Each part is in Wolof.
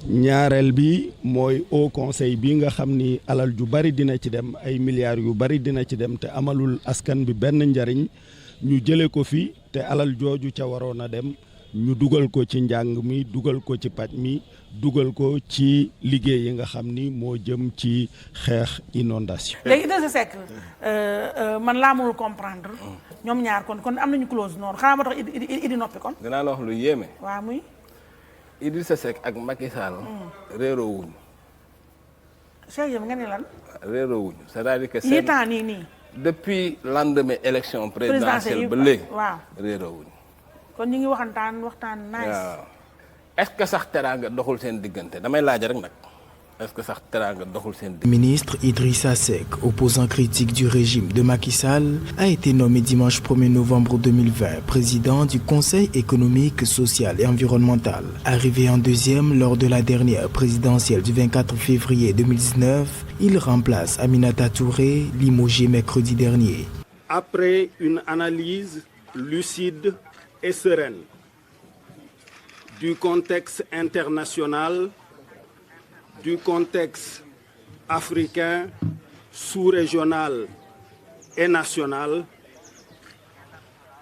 ñaareel bi mooy Haut Conseil bi nga xam ni alal ju bari dina ci dem ay milliards yu bari dina ci dem te amalul askan bi benn njariñ ñu jële ko fi te alal jooju ca waroon a dem ñu dugal ko ci njàng mi dugal ko ci paj mi dugal ko ci liggéey yi nga xam ni moo jëm ci xeex inondation. léegi Idrissa Seck man laa mënul comprendre ñoom ñaar kon am nañu clause noonu xanaa ma tax Idi noppi kon. dinaa la wax lu yéeme. waaw muy. Idrissa Seck ak Macky Sall. réeroo wuñu. Cheikh yow nga ne lan. réeroo wuñu c'est-à-dire que. yi temps nii. depuis lendemain élection présidentielle ba léegi. waaw réeroo wuñu. kon ñu ngi waxtaan nice. waaw est-ce que sax teraanga doxul seen diggante damay laaj rek nag est-ce que sax teraanga doxul seen diggante. Ministre Idrissa Seck, opposant critique du régime de Macky Sall, a été nommé dimanche 1er novembre 2020 président du Conseil économique, social et environnemental. Arrivé en deuxième lors de la dernière présidentielle du 24 février 2019, il remplace Aminata Touré, limogé mercredi dernier. Après une analyse lucide et sereine du contexte international, du contexte africain, sous-régional et national,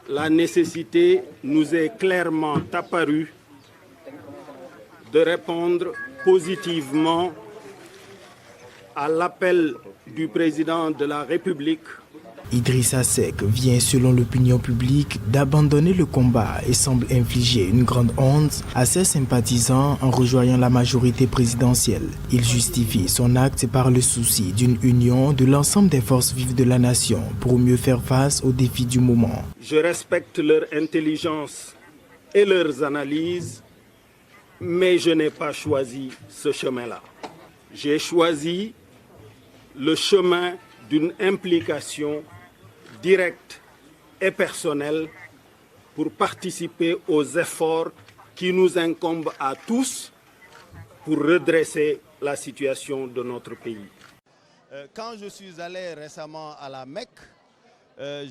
la nécessité nous est clairement apparue de répondre positivement à l'appel du président de la République. Idrissa Seck vient, selon l'opinion publique, d'abandonner le combat et semble infliger une grande honte à ses sympathisants en rejoignant la majorité présidentielle. Il justifie son acte par le souci d'une union de l'ensemble des forces vives de la nation pour mieux faire face aux défis du moment. Je respecte leur intelligence et leurs analyses, mais je n'ai pas choisi ce chemin-là. J'ai choisi le chemin d'une implication directe et personnelle pour participer aux efforts qui nous incombent à tous pour redresser la situation de notre pays. Quand je suis allé récemment à la Mecque,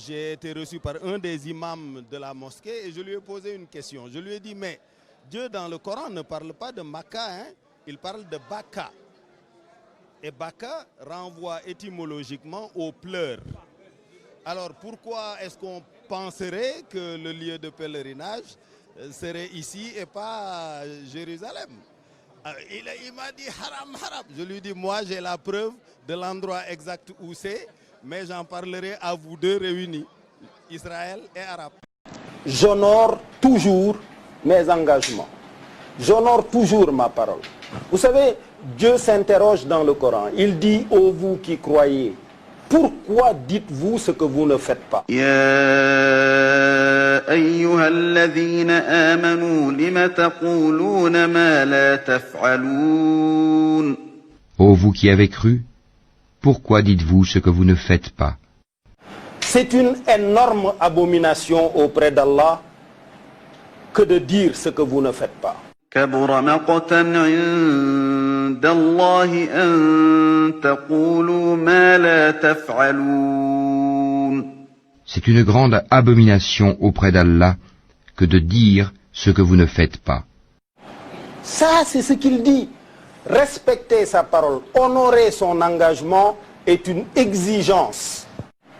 j'ai été reçu par un des imams de la mosquée et je lui ai posé une question. Je lui ai dit, mais Dieu dans le Coran ne parle pas de Makka, hein? Il parle de Baka. Et Baka renvoie étymologiquement aux pleurs. Alors pourquoi est-ce qu'on penserait que le lieu de pèlerinage serait ici et pas à Jérusalem? Il m'a dit haram, haram. Je lui dis, moi j'ai la preuve de l'endroit exact où c'est, mais j'en parlerai à vous deux réunis, Israël et Arabes. J'honore toujours mes engagements. J'honore toujours ma parole. Vous savez, Dieu s'interroge dans le Coran. Il dit, ô vous qui croyez, pourquoi dites-vous ce que vous ne faites pas? يا أيها الذين آمنوا لم تقولون ما لا تفعلون. Ô vous qui avez cru, pourquoi dites-vous ce que vous ne faites pas? C'est une énorme abomination auprès d'Allah que de dire ce que vous ne faites pas. كبر مقتا عند الله أن تقولوا ما لا تفعلون. C'est une grande abomination auprès d'Allah que de dire ce que vous ne faites pas. Ça, c'est ce qu'il dit. Respecter sa parole, honorer son engagement est une exigence.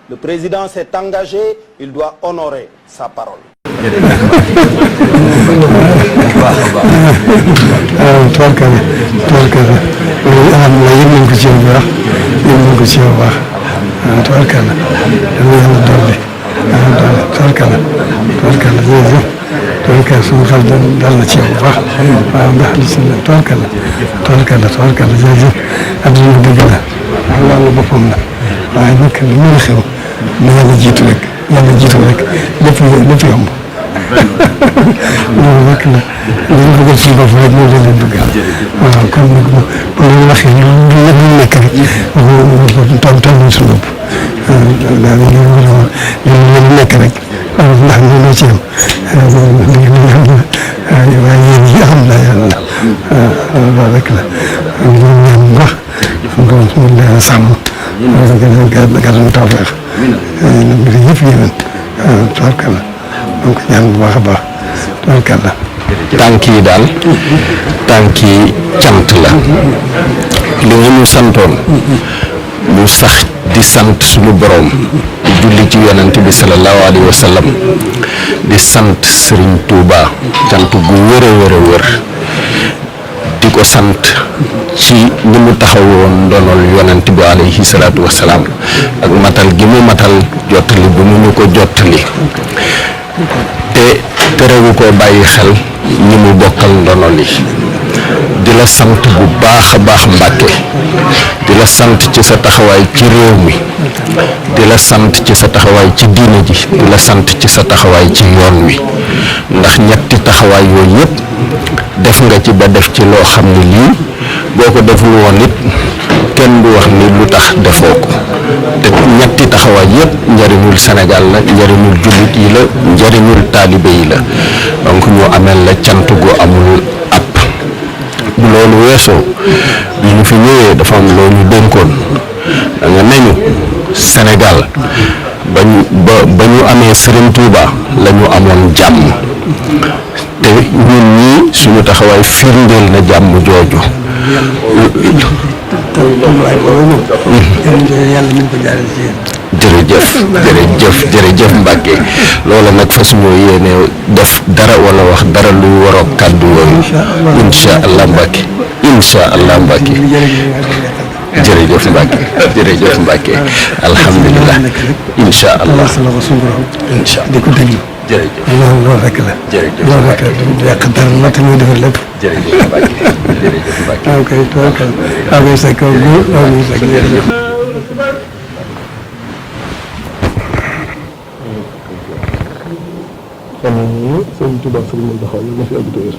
Le président s'est engagé, il doit honorer sa parole. loolu rek la li ñu bëggal suñu bopp rek moo leen bëggal waaw kon nag bu loolu waxee ñu nekk rek toll suñu bopp daal ñu nekk rek ndax ñu noo ci am waaye yéen ñi xam naa yàlla loolu rek la ñu ñaan bu baax ñu leen sàmm gàddu tawfeex mbir yëpp yéwén tabarkalla donc ñaan bu baax a baax tabarkalla tànk yi daal tànki cant la li nga ñu santoon ñu sax di sant suñu borom di julli ci yonent bi sallallahu alayhi wa sallam di sant Serigne Touba cant gu wër a wër a wër di ko sant ci ni mu taxawoon ndonol yonent bi alayhi salaatu wa salaam ak matal gi mu matal jottali bu mu ñu ko jottali te terewu ko bàyyi xel ñi mu bokkal ndono li di la sant bu baax a baax Mbàkke di la sant ci sa taxawaay ci réew mi di la sant ci sa taxawaay ci diine ji di la sant ci sa taxawaay ci yoon wi ndax ñetti taxawaay yooyu yëpp def nga ci ba def ci loo xam ne lii boo ko deful woon it kenn du wax ni lu tax defoo ko te ñetti taxawaay yëpp njëriñul Sénégal la njëriñul jullit yi la njëriñul taalibe yi la donc ñu amel la cant gu amul app bu loolu weesoo bi ñu fi ñëwee dafa am loo ñu dénkoon da nga nañu Sénégal ba ñu amee Serigne Touba la ñu amoon jàmm te ñun ñii suñu taxawaay firndeel na jàmm jooju jërëjëf Mbacke loolu nag fa suñu yéene def dara wala wax dara luy waroo kàddu yooyu incha allah Mbacke jërëjëf Mbacke alhamdulilah incha allah jërëjëf loolu rek la. jërëjëf loolu rek la du yàq dara la te muy defar lépp. jërëjëf Mbacke. ok tookal ok sa kaw góor ok sa kaw jërëjëf. amiin sëñ Touba sëñ Mountakha yàlla na fi yàgg te wér.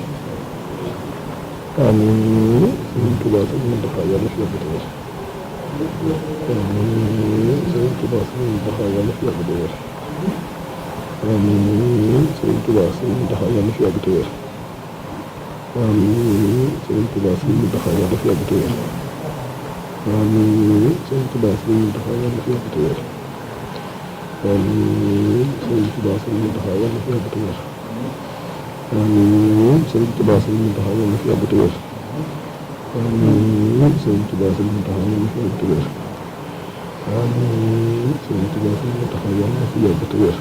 amiin sëñ Touba sëñ Mountakha yàlla na fi yàgg te wér. amiin sëñ Touba sëñ Mountakha yàlla na fi yàgg te wér. amiin sëñ Touba sëñ Mountakha yàlla na fi yàgg te wér. amiin sëñ Touba sëñ Mountakha yàlla na fi yàgg te wér. amiin sëñ Touba sëñ Mountakha yàlla na fi yàgg te wér. amiin sëñ Touba sëñ Mountakha yàlla na fi yàgg te wér. amiin sëñ Touba sëñ Mountakha yàlla na fi yàgg te wér. amiin sëñ Touba sëñ Mountakha yàlla na fi yàgg te wér. amiin sëñ Touba sëñ Mountakha yàlla na fi yàgg te wér.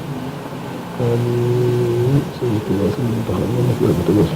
amiin sëñ Touba sëñ Mountakha yàlla na fi yàgg te wér.